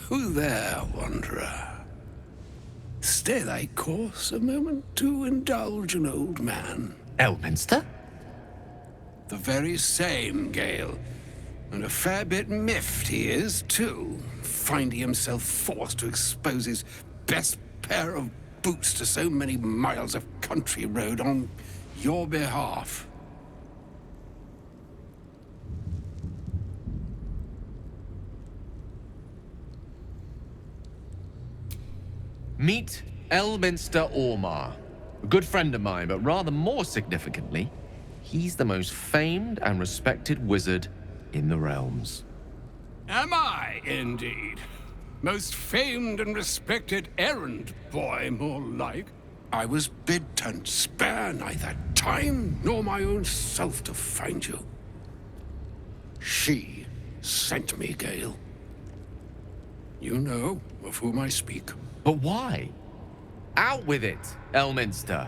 Who there, wanderer? Stay thy course a moment to indulge an old man. Elminster? The very same, Gale. And a fair bit miffed he is, too, finding himself forced to expose his best pair of boots to so many miles of country road on your behalf. Meet Elminster Ormar. A good friend of mine, but rather more significantly, he's the most famed and respected wizard in the realms. Am I, indeed? Most famed and respected errand boy, more like. I was bid to spare neither time nor my own self to find you. She sent me, Gale. You know of whom I speak. But why? Out with it, Elminster.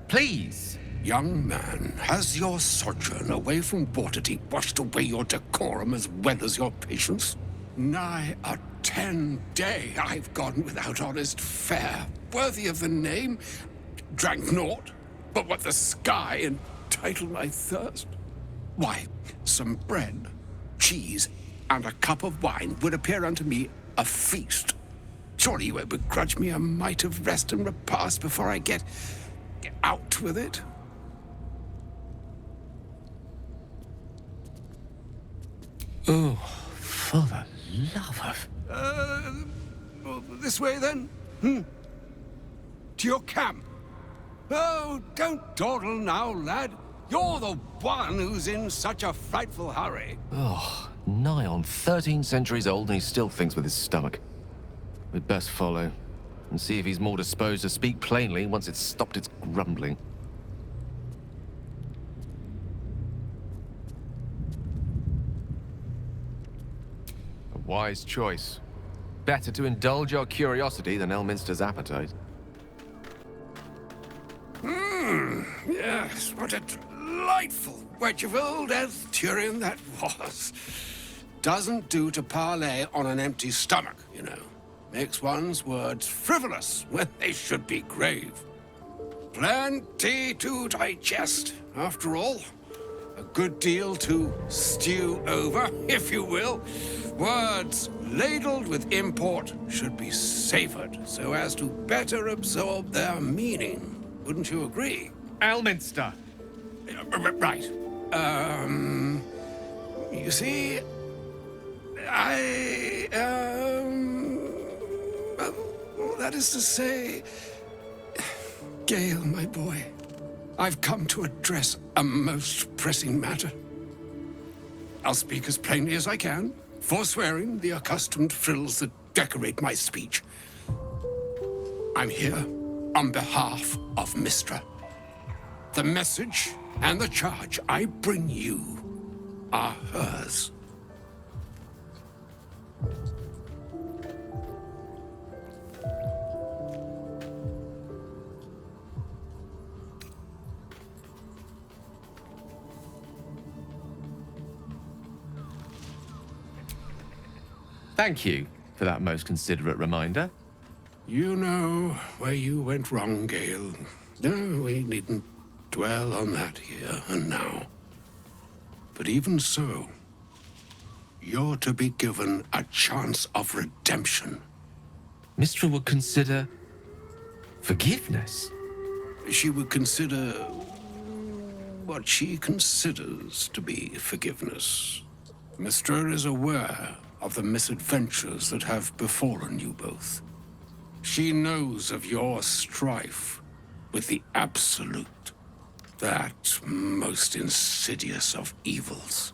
Please. Young man, has your sojourn away from Waterdeep washed away your decorum as well as your patience? Nigh a 10-day I've gone without honest fare, worthy of the name. Drank naught, but what the sky entitled my thirst. Why, some bread, cheese, and a cup of wine would appear unto me a feast. Surely you won't begrudge me a mite of rest and repast before I get out with it? Oh, for the love of... This way then? To your camp? Oh, don't dawdle now, lad. You're the one who's in such a frightful hurry. Oh, nigh on 13 centuries old and he still thinks with his stomach. We'd best follow and see if he's more disposed to speak plainly once it's stopped its grumbling. A wise choice. Better to indulge your curiosity than Elminster's appetite. Yes, what a delightful wedge of old Arthurian that was. Doesn't do to parley on an empty stomach, you know. Makes one's words frivolous when they should be grave. Plenty to digest, after all. A good deal to stew over, if you will. Words ladled with import should be savored so as to better absorb their meaning. Wouldn't you agree? Elminster! Right. You see, well, that is to say, Gale, my boy, I've come to address a most pressing matter. I'll speak as plainly as I can, forswearing the accustomed frills that decorate my speech. I'm here on behalf of Mystra. The message and the charge I bring you are hers. Thank you for that most considerate reminder. You know where you went wrong, Gale. No, we needn't dwell on that here and now. But even so, you're to be given a chance of redemption. Mystra would consider... forgiveness? She would consider what she considers to be forgiveness. Mystra is aware of the misadventures that have befallen you both. She knows of your strife with the Absolute, that most insidious of evils.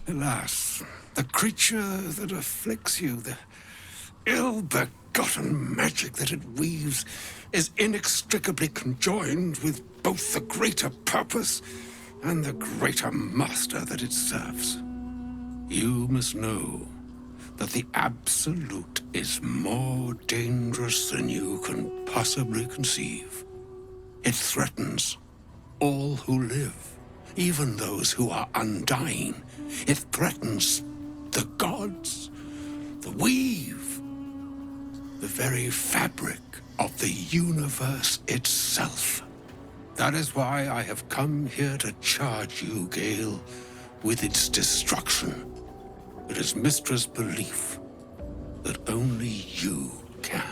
Alas, the creature that afflicts you, the ill-begotten magic that it weaves, is inextricably conjoined with both the greater purpose and the greater master that it serves. You must know that the Absolute is more dangerous than you can possibly conceive. It threatens all who live, even those who are undying. It threatens the gods, the weave, the very fabric of the universe itself. That is why I have come here to charge you, Gale, with its destruction. It is Mystra's belief that only you can.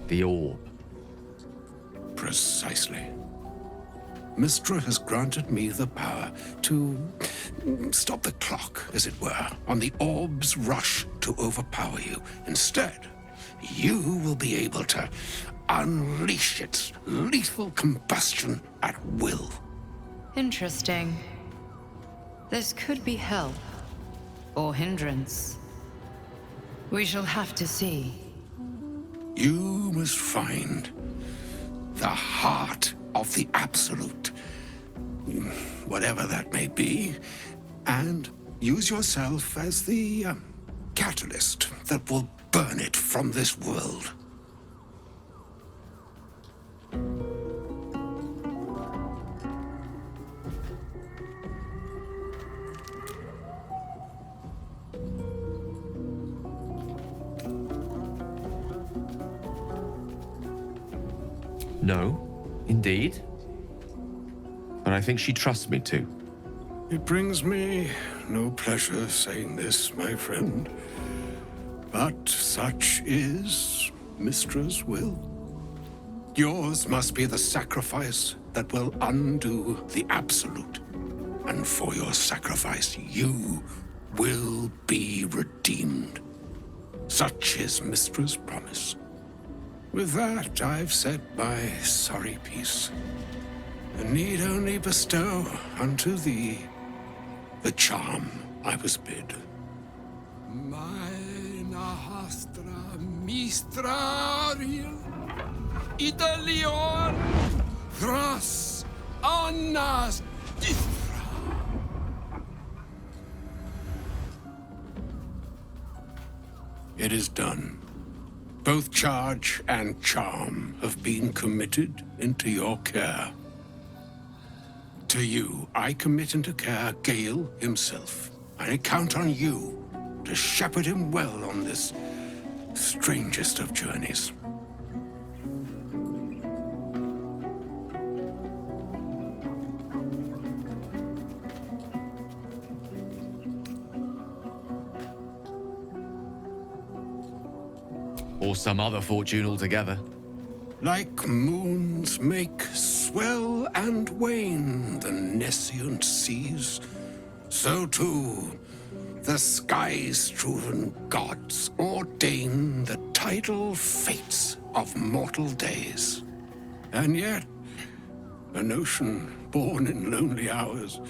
The orb. Precisely. Mystra has granted me the power to stop the clock, as it were, on the orb's rush to overpower you. Instead, you will be able to unleash its lethal combustion at will. Interesting. This could be help, or hindrance. We shall have to see. You must find the heart of the Absolute, whatever that may be, and use yourself as the catalyst that will burn it from this world. No, indeed. But I think she trusts me too. It brings me no pleasure saying this, my friend, but such is Mystra's will. Yours must be the sacrifice that will undo the Absolute, and for your sacrifice you will be redeemed. Such is Mystra's promise. With that, I've said my sorry piece, and need only bestow unto thee the charm I was bid. Mina hastra mistrariel, Italion, thras annas dithra. It is done. Both charge and charm have been committed into your care. To you, I commit into care Gale himself. I count on you to shepherd him well on this strangest of journeys. Or some other fortune altogether. Like moons make swell and wane the nescient seas, so too the sky-strewn gods ordain the tidal fates of mortal days. And yet, an ocean born in lonely hours,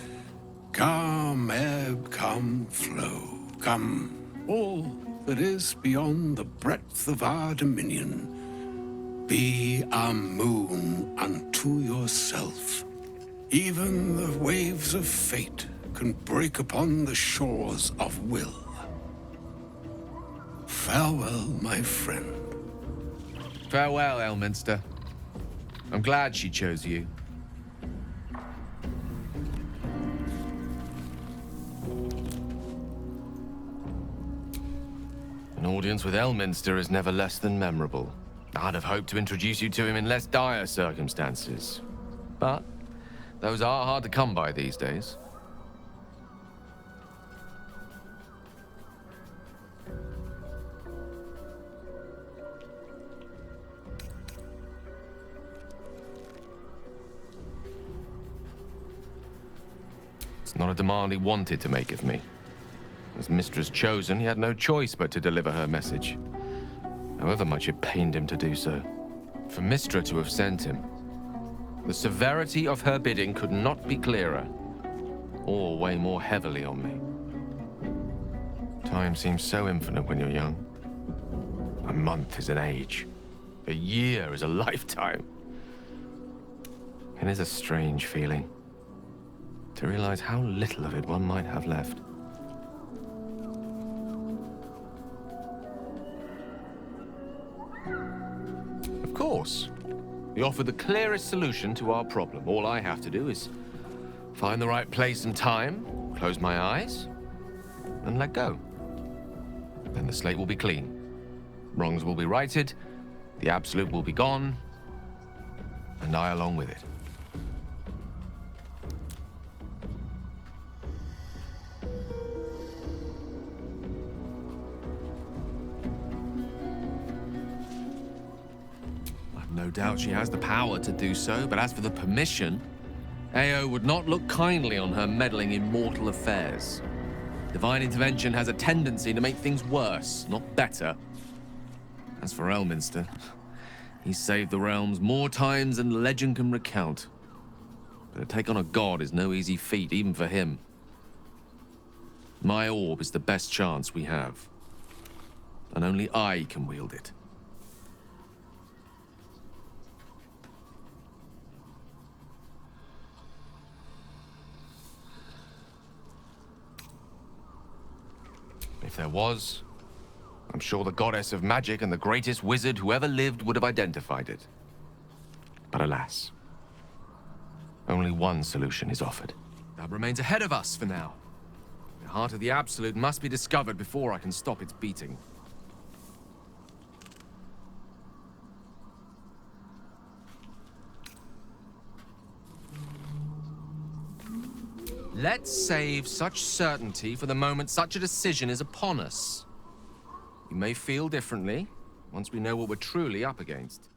come ebb, come flow, come all that is beyond the breadth of our dominion. Be a moon unto yourself. Even the waves of fate can break upon the shores of will. Farewell, my friend. Farewell, Elminster. I'm glad she chose you. An audience with Elminster is never less than memorable. I'd have hoped to introduce you to him in less dire circumstances. But those are hard to come by these days. It's not a demand he wanted to make of me. As Mistress chosen, he had no choice but to deliver her message. However much it pained him to do so. For Mystra to have sent him, the severity of her bidding could not be clearer, or weigh more heavily on me. Time seems so infinite when you're young. A month is an age. A year is a lifetime. It is a strange feeling to realize how little of it one might have left. Of course, you offer the clearest solution to our problem. All I have to do is find the right place and time, close my eyes, and let go. Then the slate will be clean. Wrongs will be righted, the absolute will be gone, and I along with it. I've no doubt she has the power to do so, but as for the permission, Ao would not look kindly on her meddling in mortal affairs. Divine intervention has a tendency to make things worse, not better. As for Elminster, he's saved the realms more times than legend can recount. But to take on a god is no easy feat, even for him. My orb is the best chance we have. And only I can wield it. If there was, I'm sure the goddess of magic and the greatest wizard who ever lived would have identified it. But alas, only one solution is offered. That remains ahead of us for now. The heart of the Absolute must be discovered before I can stop its beating. Let's save such certainty for the moment such a decision is upon us. We may feel differently once we know what we're truly up against.